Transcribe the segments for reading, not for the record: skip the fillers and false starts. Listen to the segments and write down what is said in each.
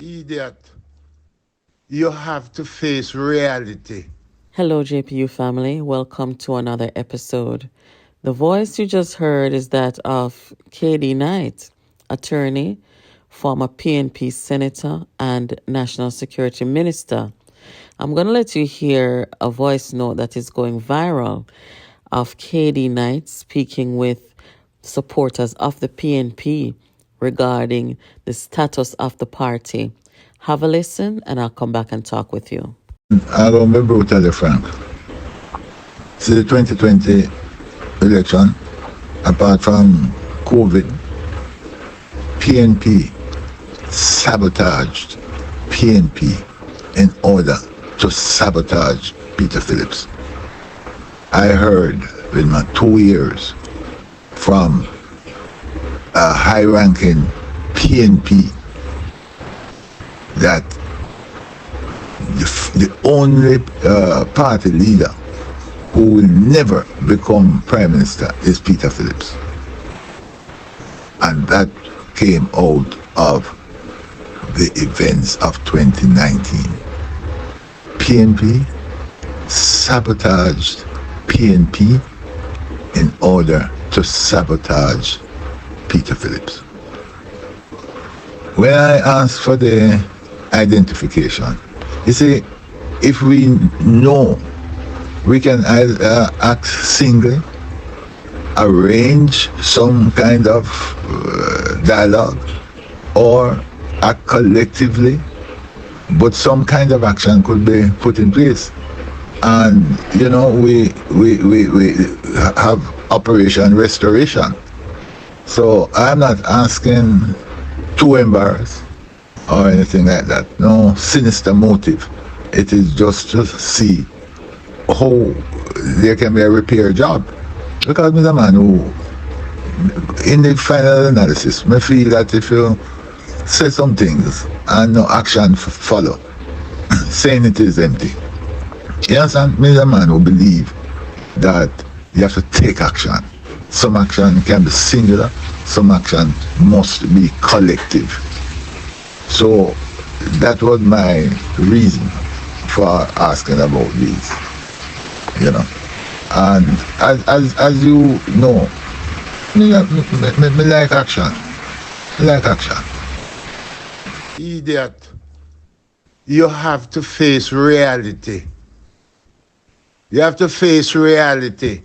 Idiot. You have to face reality. Hello, JPU family. Welcome to another episode. The voice you just heard is that of KD Knight, attorney, former PNP senator, and national security minister. I'm going to let you hear a voice note that is going viral of KD Knight speaking with supporters of the PNP regarding the status of the party. Have a listen, and I'll come back and talk with you. I'm going to be brutally frank. See the 2020 election, apart from COVID, PNP sabotaged PNP in order to sabotage Peter Phillips. I heard in my 2 years from a high-ranking PNP that the only party leader who will never become prime minister is Peter Phillips. And that came out of the events of 2019. PNP sabotaged PNP in order to sabotage Peter Phillips. When I asked for the identification, you see, if we know we can either act singly, arrange some kind of dialogue, or act collectively, but some kind of action could be put in place. And you know, we have Operation Restoration. So I'm not asking to embarrass or anything like that. No sinister motive. It is just to see how there can be a repair job. Because I'm a man who, in the final analysis, I feel that if you say some things and no action follow, saying it is empty. You understand? Me is a man who believe that you have to take action. Some action can be singular, some action must be collective. So that was my reason for asking about these, you know. And as you know, me like action. Me like action. Idiot. You have to face reality. You have to face reality.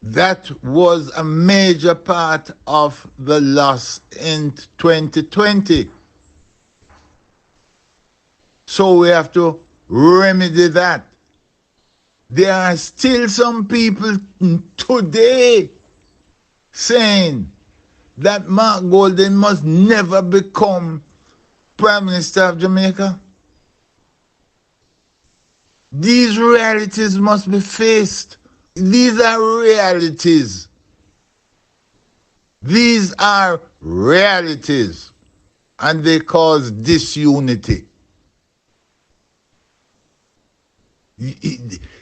That was a major part of the loss in 2020. So we have to remedy that. There are still some people today saying that Mark Golden must never become Prime Minister of Jamaica. These realities must be faced. These are realities. These are realities. And they cause disunity.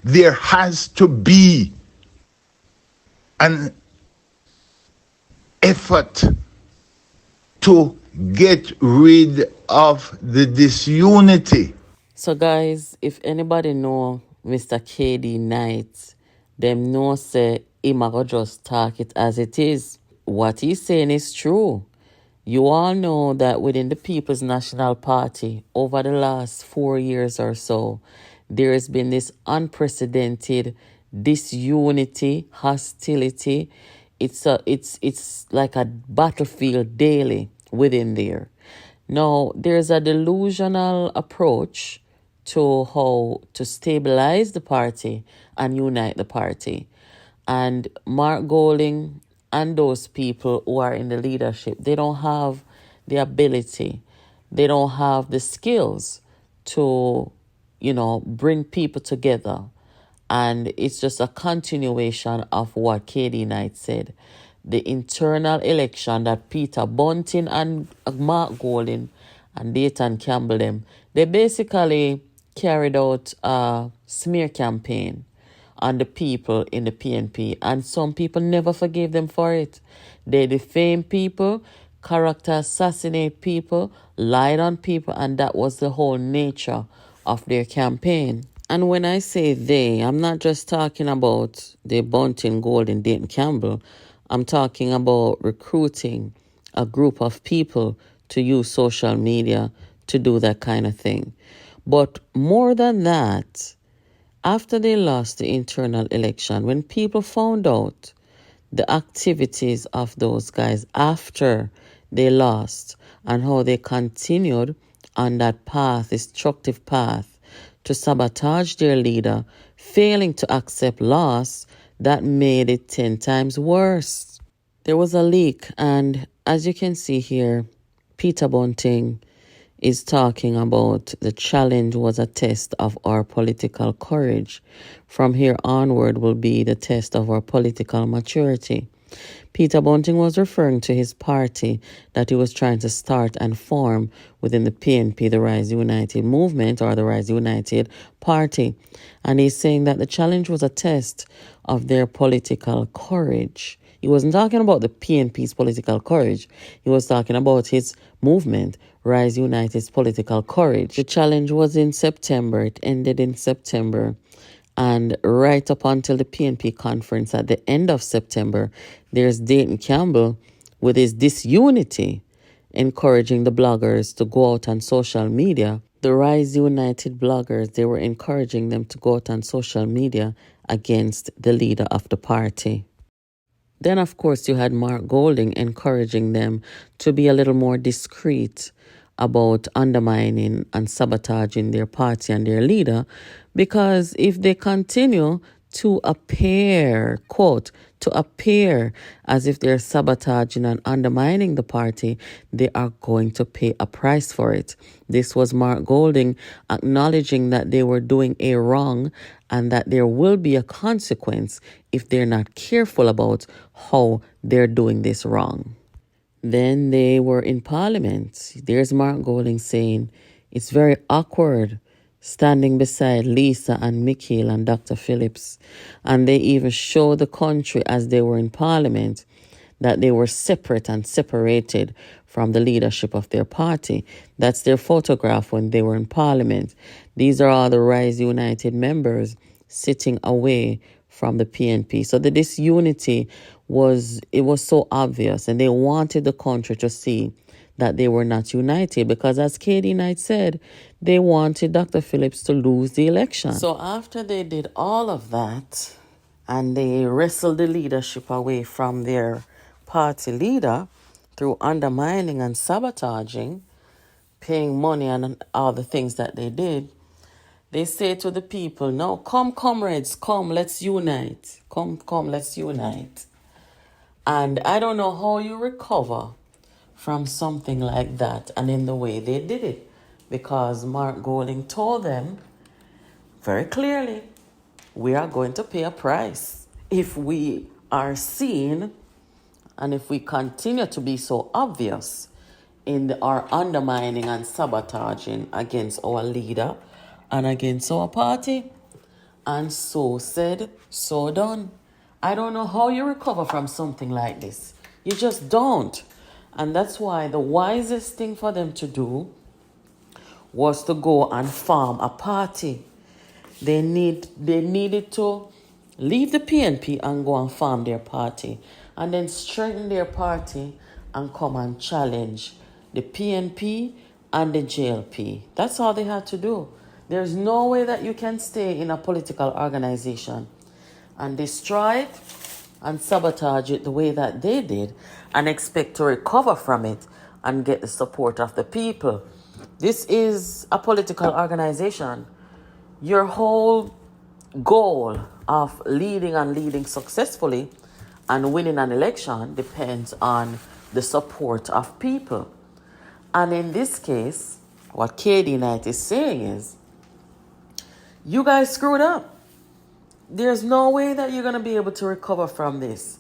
There has to be an effort to get rid of the disunity. So guys, if anybody know Mr. KD Knight, them know say him a go just talk it as it is. What he's saying is true. You all know that within the People's National Party, over the last 4 years or so, there has been this unprecedented disunity, hostility. It's like a battlefield daily within there. Now, there's a delusional approach to how to stabilize the party and unite the party. And Mark Golding and those people who are in the leadership, they don't have the ability, they don't have the skills to, bring people together. And it's just a continuation of what KD Knight said. The internal election that Peter Bunting and Mark Golding and Dayton Campbell, they basically carried out a smear campaign on the people in the PNP. And some people never forgave them for it. They defamed people, character assassinate people, lied on people, and that was the whole nature of their campaign. And when I say they, I'm not just talking about the Bunting, Golden, Dayton, Campbell. I'm talking about recruiting a group of people to use social media to do that kind of thing. But more than that, after they lost the internal election, when people found out the activities of those guys after they lost and how they continued on that path, destructive path, to sabotage their leader, failing to accept loss, that made it 10 times worse. There was a leak, and as you can see here, Peter Bunting is talking about the challenge was a test of our political courage. From here onward will be the test of our political maturity. Peter Bunting was referring to his party that he was trying to start and form within the PNP, the Rise United movement, or the Rise United party. And he's saying that the challenge was a test of their political courage. He wasn't talking about the PNP's political courage. He was talking about his movement, Rise United's political courage. The challenge was in September. It ended in September. And right up until the PNP conference at the end of September, there's Dayton Campbell with his Disunity, encouraging the bloggers to go out on social media. The Rise United bloggers, they were encouraging them to go out on social media against the leader of the party. Then, of course, you had Mark Golding encouraging them to be a little more discreet about undermining and sabotaging their party and their leader, because if they continue to appear, quote, to appear as if they're sabotaging and undermining the party, they are going to pay a price for it. This was Mark Golding acknowledging that they were doing a wrong and that there will be a consequence if they're not careful about how they're doing this wrong. Then they were in Parliament. There's Mark Golding saying, it's very awkward standing beside Lisa and Michael and Dr. Phillips. And they even showed the country as they were in Parliament that they were separate and separated from the leadership of their party. That's their photograph when they were in Parliament. These are all the Rise United members sitting away from the PNP. So the disunity was so obvious, and they wanted the country to see that they were not united, because as Katie Knight said, they wanted Dr. Phillips to lose the election. So after they did all of that and they wrestled the leadership away from their party leader through undermining and sabotaging, paying money and all the things that they did, they say to the people, now come comrades, come, let's unite. Come, let's unite. And I don't know how you recover from something like that and in the way they did it, because Mark Golding told them very clearly, we are going to pay a price if we are seen and if we continue to be so obvious in our undermining and sabotaging against our leader and against our party. And so said, so done. I don't know how you recover from something like this. You just don't. And that's why the wisest thing for them to do was to go and form a party. They needed to leave the PNP and go and form their party, and then strengthen their party and come and challenge the PNP and the JLP. That's all they had to do. There's no way that you can stay in a political organization and destroy it and sabotage it the way that they did and expect to recover from it and get the support of the people. This is a political organization. Your whole goal of leading successfully and winning an election depends on the support of people. And in this case, what KD Knight is saying is, you guys screwed up. There's no way that you're going to be able to recover from this.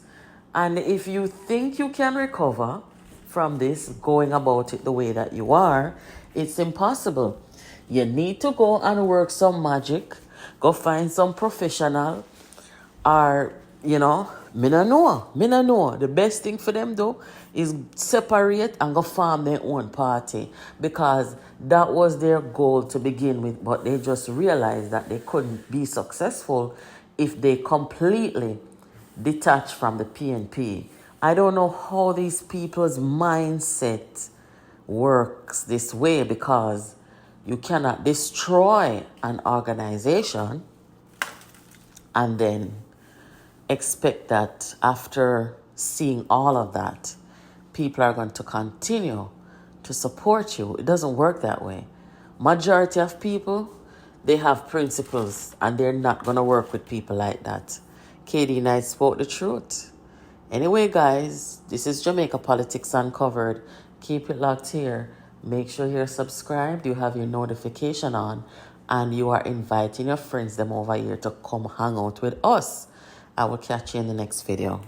And if you think you can recover from this, going about it the way that you are, it's impossible. You need to go and work some magic, go find some professional, or You know, me no know. Me no know. The best thing for them though is separate and go form their own party, because that was their goal to begin with, but they just realized that they couldn't be successful if they completely detach from the PNP. I don't know how these people's mindset works this way, because you cannot destroy an organization and then expect that after seeing all of that, people are going to continue to support you. It doesn't work that way. Majority of people, they have principles and they're not going to work with people like that. KD Knight spoke the truth. Anyway, guys, this is Jamaica Politics Uncovered. Keep it locked here. Make sure you're subscribed, you have your notification on, and you are inviting your friends them over here to come hang out with us. I will catch you in the next video.